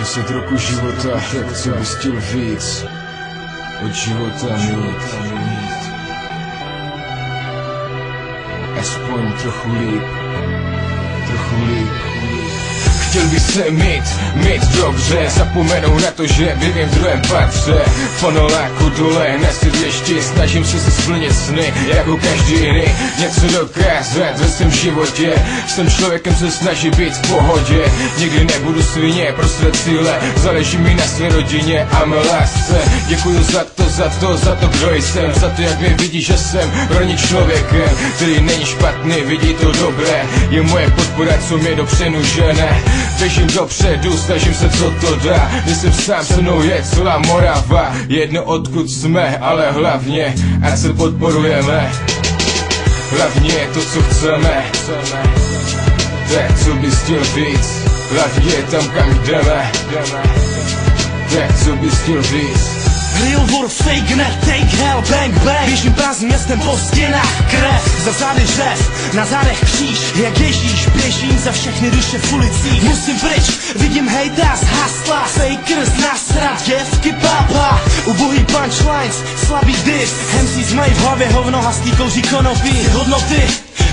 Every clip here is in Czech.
10 roků života, jak co bys chtěl víc od života mít. Aspoň trochu líp. Chtěl bych se mít dobře, zapomenout na to, že bydlím v druhém patře. V paneláku dole na sídlišti, snažím se splnit sny, jako každý jiný. Něco dokázat ve svém životě, jsem člověkem, se snaží být v pohodě. Nikdy nebudu svině, prostě cíle, záleží mi na své rodině a mé lásce. Děkuju za to, kdo jsem, za to, jak mě vidí, že jsem rovný člověkem, který není špatný, vidí to dobré. Je moje podpora, co mě dopředu žene. Běžím dopředu, snažím se, co to dá. Nejsem sám, se mnou je celá Morava. Jedno odkud jsme, ale hlavně ať se podporujeme. Hlavně je to, co chceme. Tak co bys chtěl víc, hlavně je tam, kam jdeme. Tak co bys chtěl víc. Real world fake, ne take hell, bang bang. Běžím prázdným městem po stěnách, krev, za zády řev, na zádech kříž. Jak Ježíš, běžím za všechny duše v ulicích. Musím pryč, vidím hejta z hasla, fakers, nasrat, děvky, papa. Ubohý punchlines, slabý diss. MCs mají v hlavě hovno, hastý kouří konopí. Hodnoty,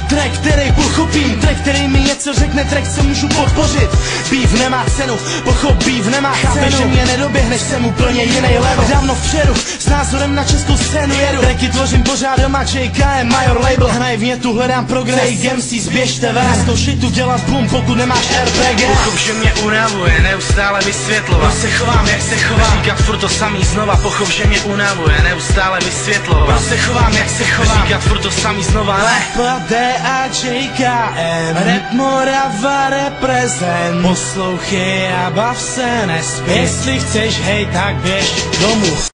track, který pochopím, track, který mi něco řekne, track, co můžu podpořit. Beef nemá cenu, pochop, beef nemá cenu. Že mě nedoběhneš, jsem úplně jiný level. Dávno vpředu, s názorem na českou scénu jedu. Tracky tvořím pořád doma, JKM, major label. Hnajevně tu hledám progres, fake MCs, běžte ven. Z toho shitu dělat boom, pokud nemáš RPG. Pochop, že mě unavuje, neustále vysvětlovat. Proč se chovám, jak se chovám, říkat furt to samý znova. Pochop, že mě unavuje, neustále vysvětlovat. Proč se chovám, jak se chovám, říkat furt to samý znova, ne. A JKM, rap Morava reprezent. Poslouchej a bav se, nespěch. Jestli chceš hej, tak běž domů.